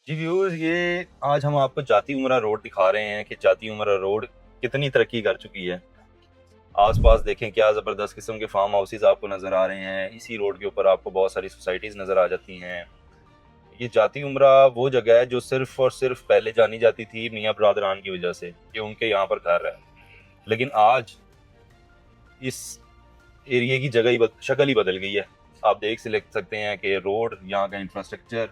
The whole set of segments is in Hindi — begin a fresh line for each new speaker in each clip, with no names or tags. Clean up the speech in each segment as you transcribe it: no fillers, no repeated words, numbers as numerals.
जी व्यूअर्स, ये आज हम आपको जाती उमरा रोड दिखा रहे हैं कि जाती उमरा रोड कितनी तरक्की कर चुकी है। आसपास देखें क्या ज़बरदस्त किस्म के फार्म हाउसेज आपको नज़र आ रहे हैं। इसी रोड के ऊपर आपको बहुत सारी सोसाइटीज़ नज़र आ जाती हैं। ये जाती उमरा वो जगह है जो सिर्फ़ और सिर्फ पहले जानी जाती थी मियाँ बरादरान की वजह से कि उनके यहाँ पर घर है, लेकिन आज इस एरिए की जगह ही शक्ल ही बदल गई है। आप देख सकते हैं कि रोड, यहाँ का इंफ्रास्ट्रक्चर,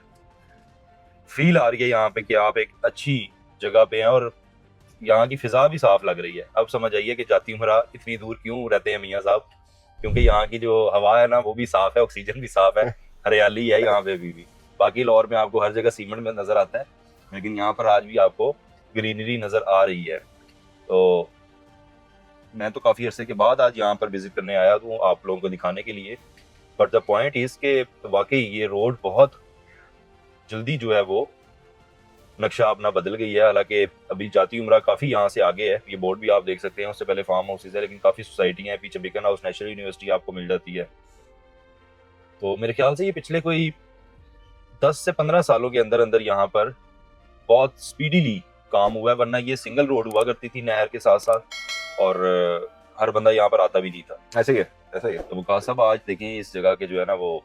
फील आ रही है यहाँ पे कि आप एक अच्छी जगह पे हैं और यहाँ की फिजा भी साफ लग रही है। अब समझ आइए कि जाती उमरा इतनी दूर क्यों रहते हैं मियाँ साहब, क्योंकि यहाँ की जो हवा है ना वो भी साफ है, ऑक्सीजन भी साफ है, हरियाली है यहाँ पे भी। बाकी लाहौर में आपको हर जगह सीमेंट में नजर आता है, लेकिन यहाँ पर आज भी आपको ग्रीनरी नजर आ रही है। तो मैं तो काफी अरसे के बाद आज यहाँ पर विजिट करने आया हूँ आप लोगों को दिखाने के लिए। बट द पॉइंट इज के वाकई ये रोड बहुत जल्दी जो है वो नक्शा अपना बदल गई है। हालांकि अभी जाती उमरा काफ़ी यहाँ से आगे है, ये बोर्ड भी आप देख सकते हैं। उससे पहले फार्म हाउसेज है, लेकिन काफ़ी सोसाइटियाँ हैं। पीछे बिकन हाउस नेशनल यूनिवर्सिटी आपको मिल जाती है। तो मेरे ख्याल से ये पिछले कोई 10 से 15 सालों के अंदर अंदर यहाँ पर बहुत स्पीडीली काम हुआ है, वरना ये सिंगल रोड हुआ करती थी नहर के साथ साथ, और हर बंदा यहाँ पर आता भी नहीं था।
ऐसे ही है, ऐसा ही है।
तो वकास साहब आज देखें इस जगह के जो है ना वो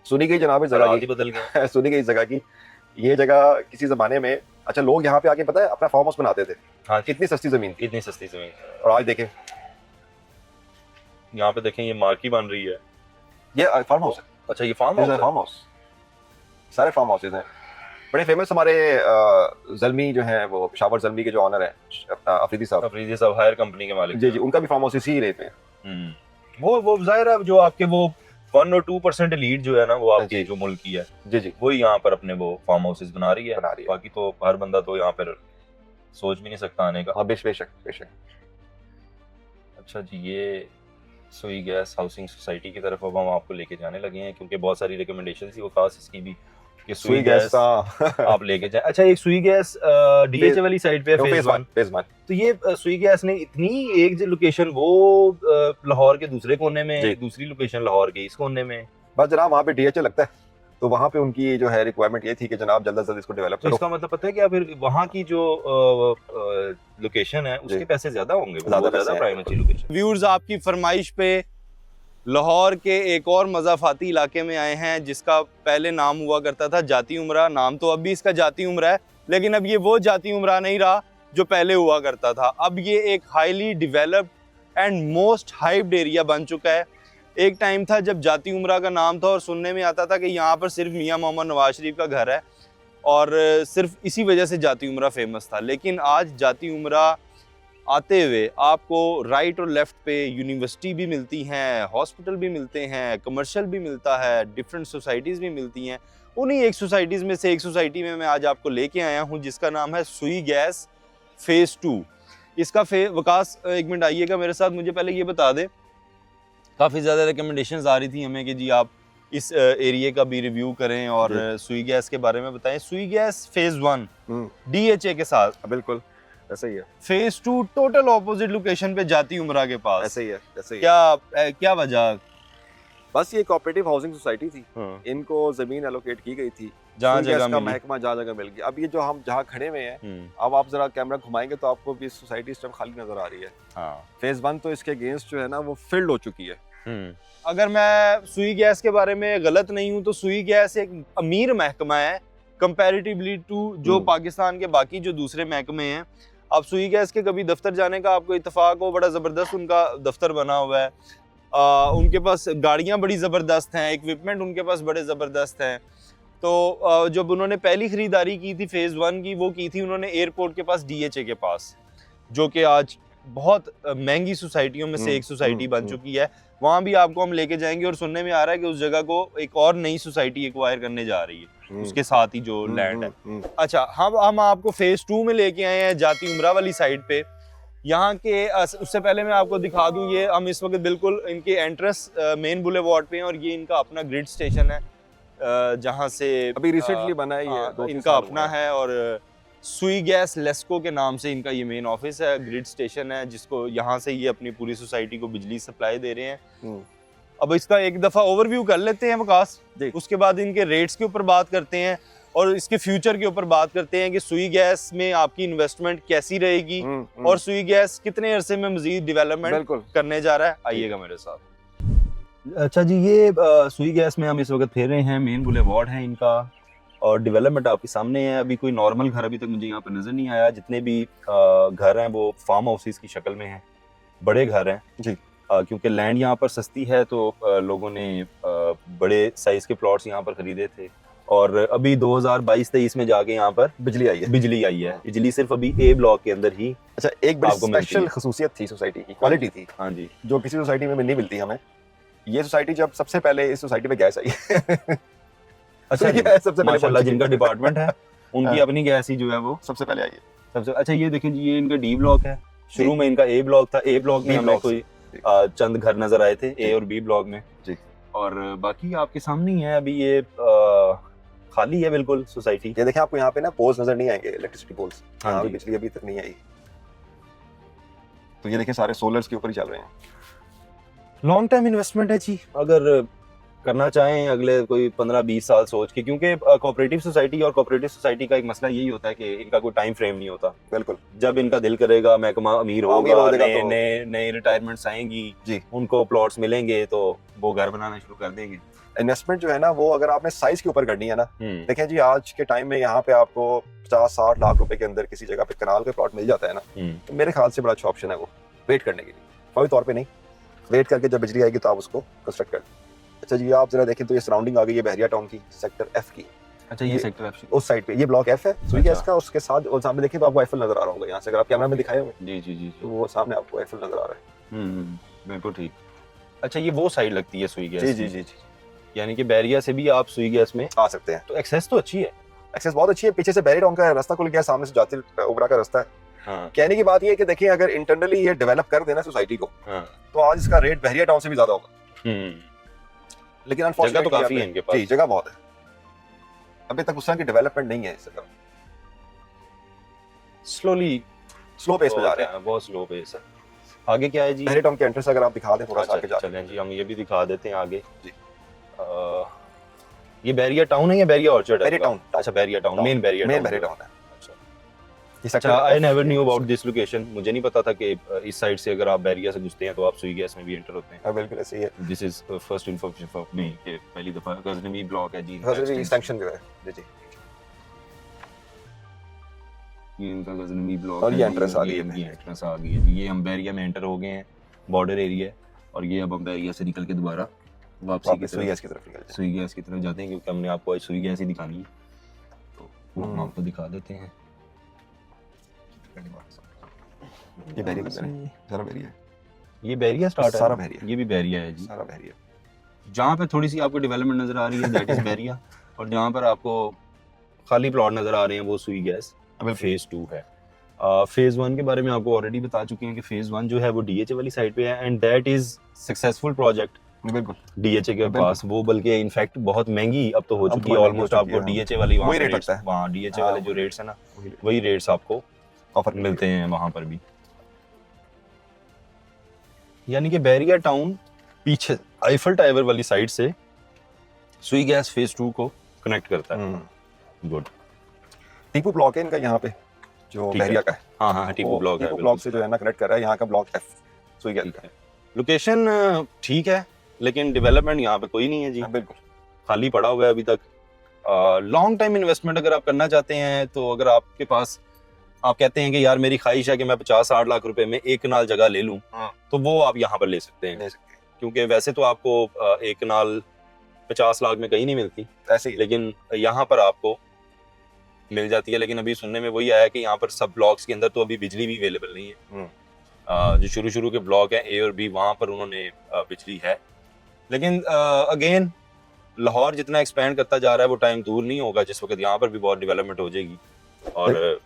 सुनी गई जनाब इस जगह
ही बदल गए।
सुनी गई इस जगह की। ये जगह किसी जमाने में अच्छा लोग यहाँ पे आके पता है अपना फार्म हाउस बनाते थे।
हाँ,
कितनी सस्ती जमीन थी,
इतनी सस्ती जमीन।
और आज देखें
यहाँ पे देखें ये मार्की बन रही है।
ये फार्म हाउस है।
अच्छा, ये फार्म
हाउस सारे फार्म हाउसेज हैं। बड़े फेमस हमारे जल्मी जो है वो पेशावर जल्मी के जो ऑनर है अपना अफरीदी साहब
हायर कंपनी के मालिक।
जी जी, उनका भी फार्म हाउस इसी रेट में।
वो जाहिर है जो आपके वो 1 और 2% लीड जो है ना वो आपके जो मुल्क की है
जी जी,
वो यहाँ पर अपने वो फार्म हाउसेज बना रही है। बाकी तो हर बंदा तो यहाँ पर सोच भी नहीं सकता आने का।
हाँ, बेशक बेशक।
अच्छा जी, ये सुई गैस हाउसिंग सोसाइटी की तरफ अब हम आपको लेके जाने लगे हैं, क्योंकि बहुत सारी रिकमेंडेशन थी वो खास इसकी भी कि सुई गैस आप लेके जाएं। अच्छा, एक सुई गैस डीएचए वाली साइड पे फेज 1। तो ये सुई गैस ने इतनी एक लोकेशन वो लाहौर के दूसरे कोने में, दूसरी लोकेशन लाहौर के इस कोने में।
बस जनाब वहाँ पे डीएचए लगता है, तो वहाँ पे उनकी जो है रिक्वायरमेंट ये थी कि जनाब जल्द से जल्द इसको डेवलप करो।
इसका मतलब पता है क्या, फिर वहाँ की जो लोकेशन है उसके पैसे ज्यादा होंगे, ज्यादा प्राइमरी लोकेशन।
व्यूअर्स, आपकी फरमाइश पे लाहौर के एक और मज़ाफ़ाती इलाके में आए हैं जिसका पहले नाम हुआ करता था जाती उमरा। नाम तो अब भी इसका जाती उमरा है, लेकिन अब ये वो जाती उमरा नहीं रहा जो पहले हुआ करता था। अब ये एक highly developed and most hyped area बन चुका है। एक टाइम था जब जाती उमरा का नाम था और सुनने में आता था कि यहाँ पर सिर्फ मियाँ मोहम्मद नवाज शरीफ का घर है और सिर्फ इसी वजह से जाती उमरा फेमस था। लेकिन आज जाती उमरा आते हुए आपको राइट और लेफ्ट पे यूनिवर्सिटी भी मिलती हैं, हॉस्पिटल भी मिलते हैं, कमर्शियल भी मिलता है, डिफरेंट सोसाइटीज़ भी मिलती हैं। उन्हीं एक सोसाइटीज़ में से एक सोसाइटी में मैं आज आपको लेके आया हूँ जिसका नाम है सुई गैस फेज़ 2। इसका वकास एक मिनट आइएगा मेरे साथ, मुझे पहले ये बता दें, काफ़ी ज़्यादा रिकमेंडेशंस आ रही थी हमें कि जी आप इस एरिया का भी रिव्यू करें और सुई गैस के बारे में बताएं। सुई गैस फेज़ 1 डीएचए के साथ,
बिल्कुल ऐसा ही है।
फेज 2 टोटल ऑपोजिट लोकेशन पे जाती उमरा के पास।
ऐसे ही है, ऐसे ही
क्या वजह?
बस ये कोऑपरेटिव हाउसिंग सोसाइटी थी, इनको जमीन एलोकेट की गई थी,
जहाँ जगह
का महकमा जहाँ जगह मिल गया। अब ये जो हम जहाँ खड़े हुए हैं, अब आप जरा कैमरा घुमाएंगे तो आपको भी सोसाइटी इस टाइम खाली नजर आ रही है।
हाँ।
फेज 1 तो इसके अगेंस्ट जो है ना वो फिल्ड हो चुकी है।
अगर मैं सुई गैस के बारे में गलत नहीं हूँ तो सुई गैस एक अमीर महकमा है कंपैरेटिवली टू जो पाकिस्तान के बाकी जो दूसरे महकमे हैं। अब सुई गैस के कभी दफ्तर जाने का आपको इत्तेफाक हो, बड़ा ज़बरदस्त उनका दफ्तर बना हुआ है। उनके पास गाड़ियाँ बड़ी ज़बरदस्त हैं, इक्विपमेंट उनके पास बड़े ज़बरदस्त हैं। तो जब उन्होंने पहली ख़रीदारी की थी फेज़ 1 की, वो की थी उन्होंने एयरपोर्ट के पास डीएचए के पास, जो कि आज बहुत महंगी सोसाइटियों में से एक सोसाइटी बन चुकी है। वहाँ भी आपको हम लेके जाएंगे और सुनने में आ रहा है कि उस जगह को एक और नई सोसाइटी एक्वायर करने जा रही है उसके साथ ही जो लैंड है। अच्छा, हम आपको फेज 2 में लेके आए हैं जाती उमरा वाली साइड पे। यहाँ के उससे पहले मैं आपको दिखा दूं, ये हम इस वक्त बिल्कुल इनके एंट्रेंस मेन बुलेवार्ड पे हैं और ये इनका अपना ग्रिड स्टेशन है जहाँ से
अभी रिसेंटली बना है ये,
इनका अपना है। और सुई गैस लेस्को के नाम से इनका ये मेन ऑफिस है, ग्रिड स्टेशन है जिसको यहाँ से ये अपनी पूरी सोसाइटी को बिजली सप्लाई दे रहे हैं। अब इसका एक दफ़ा ओवरव्यू कर लेते हैं वकास, उसके बाद इनके रेट्स के ऊपर बात करते हैं और इसके फ्यूचर के ऊपर बात करते हैं कि सुई गैस में आपकी इन्वेस्टमेंट कैसी रहेगी और सुई गैस कितने अरसे में मजीद डेवलपमेंट
बिल्कुल
करने जा रहा है। आइएगा मेरे साथ।
अच्छा जी, ये सुई गैस में हम इस वक्त फिर रहे हैं, मेन बुलेवार्ड है इनका और डेवलपमेंट आपके सामने है। अभी कोई नॉर्मल घर अभी तक मुझे यहाँ पर नज़र नहीं आया। जितने भी घर हैं वो फार्म हाउसेस की शक्ल में हैं, बड़े घर हैं
जी।
क्योंकि लैंड यहाँ पर सस्ती है तो लोगों ने बड़े साइज़ के प्लॉट्स यहाँ पर ख़रीदे थे और अभी 2022-23 में जाके यहाँ पर
बिजली आई है।
बिजली सिर्फ अभी ए ब्लॉक के अंदर ही।
अच्छा, एक बड़ी
आपको मिलती
स्पेशल
है।
खसूसियत थी सोसाइटी की, क्वालिटी थी
हाँ जी।
जो किसी सोसाइटी में नहीं मिलती हमें। ये सोसाइटी जब सबसे पहले इस सोसाइटी में गैस आई
अच्छा जी,
सबसे पहले
माशाल्लाह
पहुंची।
जिनका डिपार्टमेंट है उनकी
हाँ।
अपनी गैस ही जो है वो
सबसे पहले आई है।
सबसे अच्छा। ये देखें जी, ये इनका डी ब्लॉक है। शुरू में इनका ए ब्लॉक था। ए ब्लॉक में
B
हमें
ब्लॉक
कोई
जी।
चंद घर नजर आए थे ए और बी ब्लॉक में
जी।
और बाकी आपके सामने ही है। अभी ये खाली है बिल्कुल सोसाइटी।
ये देखें, आपको यहाँ पे ना पोल्स नजर नहीं आएंगे, इलेक्ट्रिसिटी पोल्स।
हाँ
हाँ,
जी।
बिजली अभी तक नहीं आई। तो ये देखें, सारे सोलर्स के ऊपर ही चल रहे हैं।
लॉन्ग टर्म इन्वेस्टमेंट है जी, अगर करना चाहें अगले कोई 15-20 साल सोच के, क्योंकि कोऑपरेटिव सोसाइटी और कोऑपरेटिव सोसाइटी का एक मसला यही होता है कि इनका कोई टाइम फ्रेम नहीं होता।
बिल्कुल।
जब इनका दिल करेगा, महकमा अमीर
अमीर
होगा,
होगा
नए
तो-
नए नए रिटायरमेंट्स आएंगी
जी।
उनको प्लॉट्स मिलेंगे तो वो घर बनाना शुरू कर देंगे।
इन्वेस्टमेंट जो है ना, वो अगर आपने साइज के ऊपर करनी है ना, देखें जी, आज के टाइम में यहाँ पे आपको 50-60 लाख रुपए के अंदर किसी जगह पे कनाल पे प्लॉट मिल जाता है ना, तो मेरे ख्याल से बड़ा अच्छा ऑप्शन है वो वेट करने के लिए। फौरी तौर पे नहीं, वेट करके जब बिजली आएगी तो आप उसको कंस्ट्रक्ट कर। अच्छा जी, आप जरा देखें तो ये सराउंडिंग आ गई है बहरिया टाउन की, सेक्टर एफ की।
अच्छा, ये सेक्टर एफ
उस साइड पे ये ब्लॉक एफ है सुई
अच्छा।
गैस का। उसके साथ और सामने देखें तो आपको आईफल नजर आ रहा होगा यहाँ से, अगर आप कैमरा में दिखाए होंगे
जी जी जी
तो वो सामने आपको आईफल नजर आ रहा है।
बिल्कुल ठीक। अच्छा, ये वो साइड लगती है सुई गैस
जी
की?
जी जी जी,
यानी कि बैरिया से भी आप सुई गैस में
आ सकते हैं।
तो एक्सेस तो अच्छी है।
एक्सेस बहुत अच्छी है। पीछे से बहरिया टाउन का रास्ता खुल गया, सामने से जाती उबरा का रास्ता है।
हाँ
कहने की बात ये है कि देखिए, अगर इंटरनली ये डेवलप कर देना सोसाइटी को,
हाँ।
तो आज इसका रेट बहरिया टाउन से भी ज्यादा होगा। लेकिन
जगह तो
अनफॉर्चुनेटली
काफी है इनके पास।
जी, जगह बहुत है। अभी तक उस तरह की डेवलपमेंट नहीं है इस जगह।
स्लोली
स्लो पेस पे जा रहे हैं।
बहुत स्लो पेस है। आगे क्या है जी?
बहरिया टाउन के एंट्रेंस अगर आप दिखा दें थोड़ा सा आगे
अच्छा,
जा।
चलें जी, हम ये भी दिखा देते हैं आगे
जी।
ये बैरिया टाउन है या बैरिया ऑर्चर्ड है?
बहरिया टाउन।
अच्छा, Bairia town, main Bairia
main
town.
Bahariya town है।
अच्छा
ये
अच्छा, I never knew about this location. मुझे नहीं पता था कि इस साइड से अगर आप बैरिया से घुसते हैं तो आप सुई गैस में भी एंटर होते हैं।
बिल्कुल ऐसे ही है।
This is first information for me कि पहली दफा गजनवी ब्लॉक है जी।
हजरत एक्सटेंशन जो है जी जी।
ये इनका गजनवी ब्लॉक
और
है
ये
जी,
entrance आ गई है।
इनकी entrance आ गई है जी। ये हम बैरिया में एंटर हो गए हैं, बॉर्डर एरिया, और ये अब हम बैरिया से निकल के दोबारा वापसी की
वापस सुई
तरफ
गैस की तरफ निकल जाए।
सुई गैस की तरफ जाते हैं, क्योंकि हमने आपको आज सुई गैस ही दिखानी है तो वो हम आपको दिखा देते हैं।
ये बहरिया की तरफ, सारा बहरिया,
ये बैरिया स्टार्ट है,
सारा बहरिया।
ये भी बैरिया है जी।
सारा बहरिया।
जहाँ पे थोड़ी सी आपको डेवलपमेंट नजर आ रही है दैट इज बैरिया, और जहाँ पर आपको खाली प्लॉट नजर आ रहे हैं वो सुई गैस फेज 2 है। फेज 1 के बारे में आपको ऑलरेडी बता चुके हैं कि फेज 1 जो है वो डीएचए वाली साइड पे है and that is successful project
बिल्कुल
डीएचए के
बिल्कुल।
पास। वो बल्कि इनफैक्ट बहुत महंगी अब तो हो
अब
चुकी है
बहुत
ऑलमोस्ट।
महंगी हो
आपको
चुकी है,
डीएचए वाली वहाँ
वही
पे
रेट
rates-
लगता है।
वहाँ डीएचए
हाँ,
वाले जो रेट्स है ना वही रेट्स आपको
ऑफर
मिलते हैं वहाँ पर भी। यानी कि बैरिया टाउन पीछे आईफल टावर वाली साइड से सुई गैस फेज 2 को कनेक्ट करता है। गुड।
टीपू ब्लॉक है इनका यहाँ पे, जो
ठीक है।
बहरिया का है।
हाँ हाँ, टीपू
वो
ब्लॉक है।
टीपू ब्लॉक से जो है ना कनेक्ट कर रहा है यहाँ का ब्लॉक एफ सुई गैस का।
लोकेशन ठीक है, लेकिन डेवलपमेंट यहाँ पे कोई नहीं है जी,
हाँ, बिल्कुल
खाली पड़ा हुआ है अभी तक। लॉन्ग टाइम इन्वेस्टमेंट अगर आप करना चाहते हैं तो अगर आपके पास, आप कहते हैं कि यार मेरी ख्वाहिश है कि मैं 50-60 लाख रुपए में एक कनाल जगह ले लूं,
हाँ।
तो वो आप यहाँ पर ले सकते हैं।
ले सकते हैं।
क्योंकि वैसे तो आपको एक कनाल 50 लाख में कहीं नहीं मिलती,
ऐसे ही
लेकिन यहाँ पर आपको मिल जाती है। लेकिन अभी सुनने में वही आया कि यहाँ पर सब ब्लॉक्स के अंदर तो अभी बिजली भी अवेलेबल नहीं है। जो शुरू के ब्लॉक हैं ए और बी, वहाँ पर उन्होंने बिजली है। लेकिन अगेन लाहौर जितना एक्सपेंड करता जा रहा है वो टाइम दूर नहीं होगा जिस वक्त यहाँ पर भी बहुत डेवलपमेंट हो जाएगी। और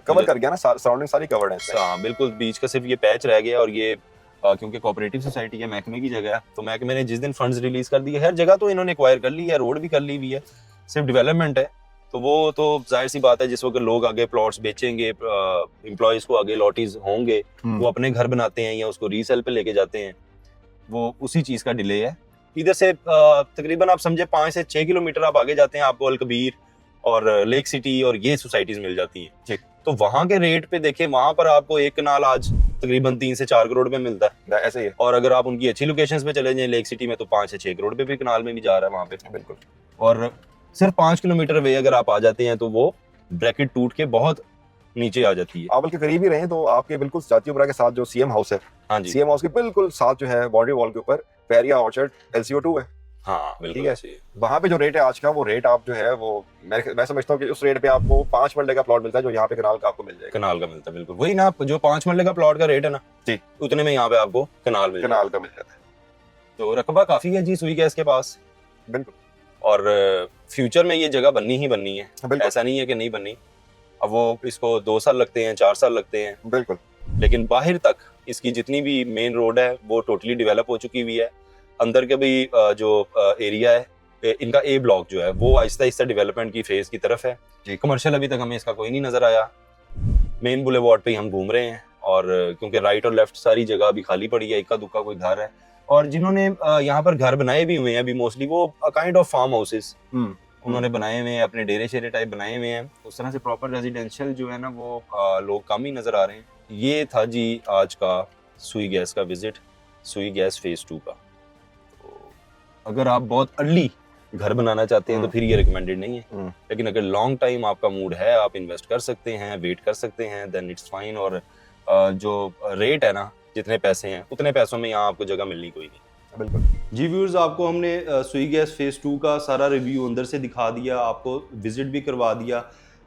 कवर कर गया ना, सराउंडिंग सारी कवर्ड है इसमें।
हाँ बिल्कुल, बीच का सिर्फ ये पैच रह गया। और ये क्योंकि कोऑपरेटिव सोसाइटी है, महकमे की जगह है, तो महकमे ने जिस दिन फंड्स रिलीज कर दिए, हर जगह तो इन्होंने एक्वायर कर ली है, रोड भी कर ली हुई है, सिर्फ डेवलपमेंट है। तो वो तो जाहिर सी बात है, जिस वक्त लोग आगे प्लॉट्स बेचेंगे, एम्प्लॉयज को आगे लॉटीज होंगे, वो अपने घर बनाते हैं या उसको रीसेल पे लेके जाते हैं, वो उसी चीज का डिले है। इधर से तकरीबन आप समझे 5 से 6 किलोमीटर आप आगे जाते हैं, आपको अलकबीर और लेक सिटी और ये सोसाइटीज मिल जाती हैं।
जी।
तो वहाँ के रेट पे देखें, वहाँ पर आपको एक कनाल आज तकरीबन 3 से 4 करोड़ में मिलता है।
ऐसे ही है।
और अगर आप उनकी अच्छी लोकेशंस पे चले जाएं, लेक सिटी में तो 5 से 6 करोड़ पे भी कनाल में भी जा रहा है वहाँ पे।
बिल्कुल।
और सिर्फ 5 किलोमीटर वे अगर आप आ जाते हैं तो वो ब्रैकेट टूट के बहुत नीचे आ जाती है।
आप बल्कि करीब ही रहे तो आपके बिल्कुल जाती उमरा के साथ जो सीएम हाउस है,
हाँ जी,
सीएम हाउस के बिल्कुल साथ जो है बाउंड्री वॉल के ऊपर पेरिया ऑर्चर्ड LCO2 है।
हाँ बिल्कुल
ठीक है। वहाँ पे जो रेट है आज का, वो रेट आप जो है वो मैं समझता हूँ कि उस रेट पे आपको 5 मरले का प्लॉट मिलता है जो यहाँ पे कनाल का आपको मिल जाएगा।
कनाल का मिलता है, बिल्कुल वही ना, जो 5 मरले का प्लॉट का रेट है ना
जी,
उतने में यहाँ पे आपको कनाल मिल
कनाल का मिल जाता है।
तो रकबा काफी है जी सुई गैस के पास।
बिल्कुल।
और फ्यूचर में ये जगह बननी ही बननी है,
बिल्कुल।
ऐसा नहीं है कि नहीं बननी। अब वो इसको 2 साल लगते हैं, 4 साल लगते हैं,
बिल्कुल।
लेकिन बाहर तक इसकी जितनी भी मेन रोड है वो टोटली डेवलप हो चुकी हुई है। अंदर के भी जो एरिया है, इनका ए ब्लॉक जो है वो आहिस्ता आहिस्ता डेवलपमेंट की फेज की तरफ है। कमर्शियल अभी तक हमें इसका कोई नहीं नजर आया। मेन बुलेवार्ड पे ही हम घूम रहे हैं, और क्योंकि राइट और लेफ्ट सारी जगह अभी खाली पड़ी है, इक्का दुक्का कोई घर है। और जिन्होंने यहाँ पर घर बनाए भी हुए हैं अभी मोस्टली वो काइंड ऑफ फार्म हाउसेस उन्होंने बनाए हुए हैं, अपने डेरे शेरे टाइप बनाए हुए हैं। उस तरह से प्रॉपर रेजिडेंशियल जो है ना वो लोग कम ही नजर आ रहे हैं। ये था जी आज का सुई गैस का विजिट, सुई गैस फेज 2 का। तो अगर आप बहुत अर्ली घर बनाना चाहते हैं तो फिर ये रिकमेंडेड नहीं है, लेकिन अगर लॉन्ग टाइम आपका मूड है, आप इन्वेस्ट कर सकते हैं, वेट कर सकते हैं, देन इट्स फाइन। और जो रेट है ना, जितने पैसे हैं उतने पैसों में यहाँ आपको जगह मिलनी कोई नहीं।
बिल्कुल
जी व्यूअर्स, आपको हमने सुई गैस फेज 2 का सारा रिव्यू अंदर से दिखा दिया, आपको विजिट भी करवा दिया।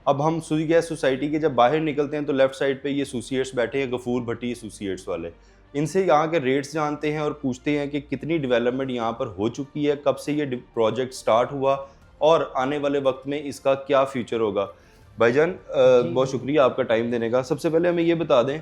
अब हम सुई गैस सोसाइटी के जब बाहर निकलते हैं तो लेफ्ट साइड पे ये एसोसिएट्स बैठे हैं, गफूर भट्टी एसोसिएट्स वाले। इनसे यहाँ के रेट्स जानते हैं और पूछते हैं कि कितनी डेवलपमेंट यहाँ पर हो चुकी है, कब से ये प्रोजेक्ट स्टार्ट हुआ और आने वाले वक्त में इसका क्या फ्यूचर होगा। भाईजान बहुत शुक्रिया आपका टाइम देने का। सबसे पहले हमें ये बता दें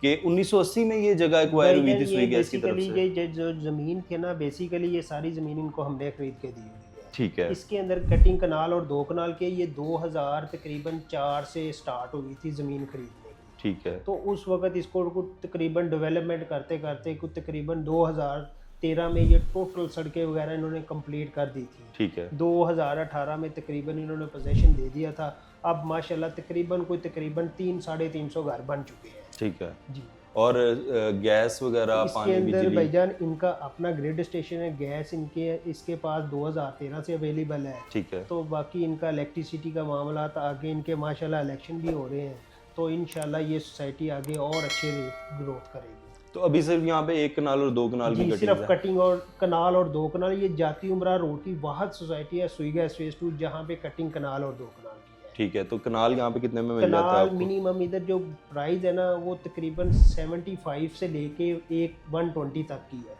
कि 1980 में ये जगह एक्वायर हुई थी सुई गैस की तरफ से।
ये जो जमीन थी ना, बेसिकली ये सारी जमीन इनको हमने खरीद के दी हुई है।
ठीक है।
इसके अंदर कटिंग कनाल और 2 कनाल के ये 2000 तकरीबन 4 से स्टार्ट हुई थी ज़मीन खरीदने की।
ठीक है।
तो उस वक्त इसको कुछ तकरीबन डेवलपमेंट करते करते कुछ तकरीबन 2013 में ये टोटल सड़कें वगैरह इन्होंने कंप्लीट कर दी थी।
ठीक है।
2018 में तकरीबन इन्होंने पोजीशन दे दिया था। अब माशाल्लाह तकरीबन 300-350 घर बन चुके हैं।
ठीक है
जी।
और गैस वगैरह,
इसके
पानी,
अंदर
बिजली?
भाईजान इनका अपना ग्रिड स्टेशन है, गैस इसके पास 2013 से अवेलेबल है।
ठीक है।
तो बाकी इनका इलेक्ट्रिसिटी का मामला था, आगे इनके माशाल्लाह इलेक्शन भी हो रहे हैं, तो इंशाल्लाह ये सोसाइटी आगे और अच्छे ग्रोथ करेगी।
तो अभी सिर्फ यहाँ पे 1 कनाल और 2 कनाल की
जी,
कटिंग
सिर्फ
है।
कटिंग और कनाल और 2 कनाल। ये जाती उमरा रोड की वाहद सोसाइटी है सुई गैस फेज 2 जहाँ पे कटिंग कनाल और 2 कनाल की है।
ठीक है। तो कनाल यहाँ पे कितने में मिल जाता है
कनाल
आपको?
मिनिमम इधर जो प्राइस है ना वो तकरीबन 75 से लेके 120 तक की है।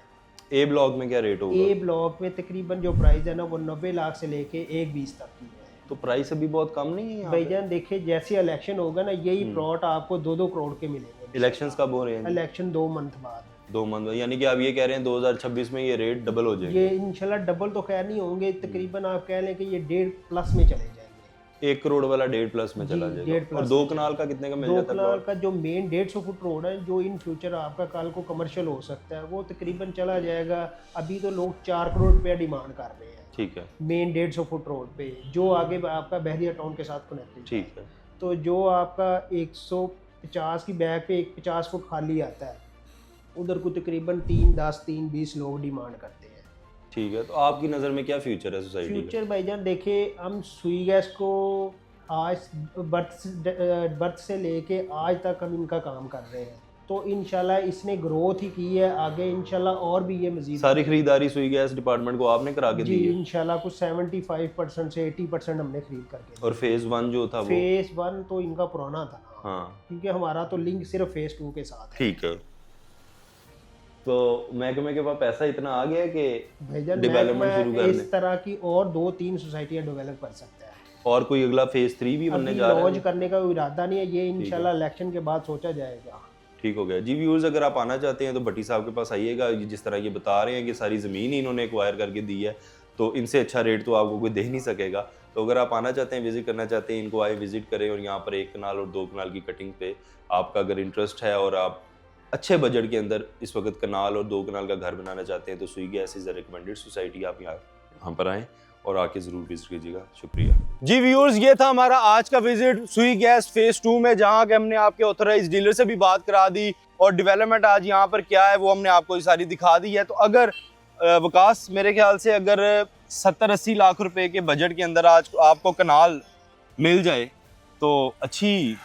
ए ब्लॉक में क्या रेट होगा?
ए ब्लॉक में तकरीबन जो प्राइस है ना वो 90 लाख से लेके 120 तक की है।
तो प्राइस अभी बहुत कम नहीं है यहाँ पे?
भाईजान देखिए जैसे इलेक्शन होगा ना यही प्लॉट आपको 2-2 करोड़ के मिलेंगे।
इलेक्शंस कब हो रहे हैं?
इलेक्शन 2 मंथ बाद।
2 मंथ, यानी कि आप ये कह रहे हैं 2026 में ये रेट डबल हो जाएंगे?
ये इंशाल्लाह डबल तो खैर नहीं होंगे, तकरीबन आप कह लें कि ये 1.5+ में चले जाएंगे।
1 करोड़ वाला 1.5+ में चला
जी,
जाएगा।
1.5+
और 2 कनाल का कितने का मिल
2
जाता है
कनाल
प्लॉट?
का जो मेन 150 फुट रोड है जो इन फ्यूचर आपका कल को कमर्शियल हो सकता है वो तकरीबन चला जाएगा। अभी तो लोग 4 करोड़ रुपया डिमांड कर रहे हैं।
ठीक है।
मेन 150 फुट रोड पे जो आगे आपका बहरिया टाउन के साथ कनेक्टेड।
ठीक है।
तो जो आपका 150 की बैग पे 50 फुट खाली आता है उधर को तकरीबन 3-10, 3-20 लोग डिमांड करते हैं।
ठीक है। तो आपकी नज़र में क्या फ्यूचर है सोसाइटी में?
फ्यूचर भाईजान देखिए हम सुई गैस को आज बर्थ से लेके आज तक हम इनका काम कर रहे हैं, तो इंशाल्लाह इसने ग्रोथ ही की है। आगे इंशाल्लाह और भी ये मजीद
सारी खरीदारी सुई गैस डिपार्टमेंट को आपने करा के
जी
दी है?
इंशाल्लाह कुछ 75% से 80% हमने खरीद करके दी।
और फेज 1 जो था वो?
फेज 1 तो इनका पुराना था ना,
हाँ।
क्योंकि हमारा तो लिंक सिर्फ फेज 2 के साथ है।
ठीक है। तो महकमे के पास पैसा इतना आ गया कि
भाईजान
डेवलपमेंट शुरू कर
इस
दें?
तरह की और 2-3 सोसाइटियां डेवलप कर सकता है।
और कोई अगला फेज 3 भी बनने
अभी
जा रहा
लॉन्च
है?
करने का कोई इरादा नहीं है, ये इंशाल्लाह इलेक्शन के बाद सोचा जाएगा।
ठीक हो गया जी। व्यूअर्स, अगर आप आना चाहते हैं तो भट्टी साहब के पास आइएगा। जिस तरह ये बता रहे हैं कि सारी ज़मीन ही इन्होंने एक्वायर करके दी है, तो इनसे अच्छा रेट तो आपको कोई दे ही नहीं सकेगा। तो अगर आप आना चाहते हैं, विजिट करना चाहते हैं, इनको आए विजिट करें। और यहाँ पर 1 कनाल और 2 कनाल की कटिंग पे आपका अगर इंटरेस्ट है और आप अच्छे बजट के अंदर इस वक्त कनाल और 2 कनाल का घर बनाना चाहते हैं तो सुई gas is a recommended society. आप यहाँ पर आएँ
और आके ज़रूर विजिट कीजिएगा। शुक्रिया
जी व्यूअर्स, ये था हमारा आज का विजिट सुई गैस फेज 2 में, जहाँ के हमने आपके ऑथराइज डीलर से भी बात करा दी और डेवलपमेंट आज यहाँ पर क्या है वो हमने आपको सारी दिखा दी है। तो अगर विकास, मेरे ख्याल से अगर 70-80 लाख रुपए के बजट के अंदर आज आपको कनाल मिल जाए तो अच्छी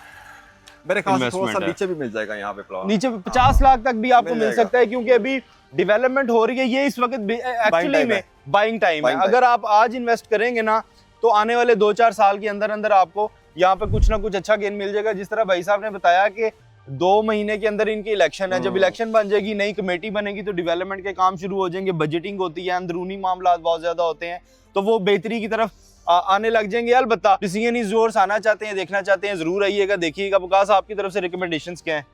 मेरे ख्याल से थोड़ा सा
इन्वेस्टमेंट है।
नीचे भी मिल जाएगा यहाँ पे प्लॉट।
नीचे 50 लाख तक भी आपको
मिल
मिल
जाएगा।
सकता है, क्योंकि अभी डेवलपमेंट हो रही है। ये इस वक्त एक्चुअली
time
में
है।
बाइंग टाइम है।
Buying time।
अगर आप आज इन्वेस्ट करेंगे ना तो आने वाले 2-4 साल के अंदर अंदर आपको यहाँ पे कुछ ना कुछ अच्छा गेन मिल जाएगा। जिस तरह भाई साहब ने बताया कि 2 महीने के अंदर इनकी इलेक्शन है, जब इलेक्शन बन जाएगी, नई कमेटी बनेगी तो डेवलपमेंट के काम शुरू हो जाएंगे, बजटिंग होती है, अंदरूनी मामला बहुत ज्यादा होते हैं, तो वो बेहतरी की तरफ आने लग जाएंगे। अलबत्ता सीएनई जोर्स आना चाहते हैं, देखना चाहते हैं, जरूर आइएगा, देखिएगा। विकास, आपकी तरफ से रिकमेंडेशंस क्या हैं?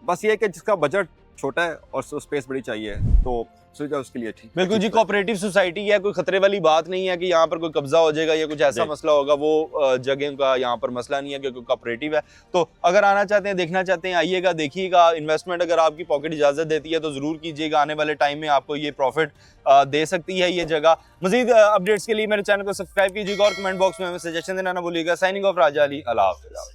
बस ये कि जिसका बजट छोटा है और स्पेस बड़ी चाहिए तो सुविधा उसके लिए ठीक।
बिल्कुल जी, कोऑपरेटिव सोसाइटी है, कोई खतरे वाली बात नहीं है कि यहाँ पर कोई कब्जा हो जाएगा या कुछ ऐसा मसला होगा, वो जगह का यहाँ पर मसला नहीं है क्योंकि कोऑपरेटिव है। तो अगर आना चाहते हैं, देखना चाहते हैं, आइएगा, देखिएगा। इन्वेस्टमेंट अगर आपकी पॉकेट इजाजत देती है तो जरूर कीजिएगा। आने वाले टाइम में आपको ये प्रॉफिट दे सकती है ये जगह। मजीद अपडेट्स के लिए मेरे चैनल को सब्सक्राइब कीजिएगा और कमेंट बॉक्स में हमें सजेशन देना ना भूलिएगा। साइनिंग ऑफ, राजा अली, अल्लाह हाफ़िज़।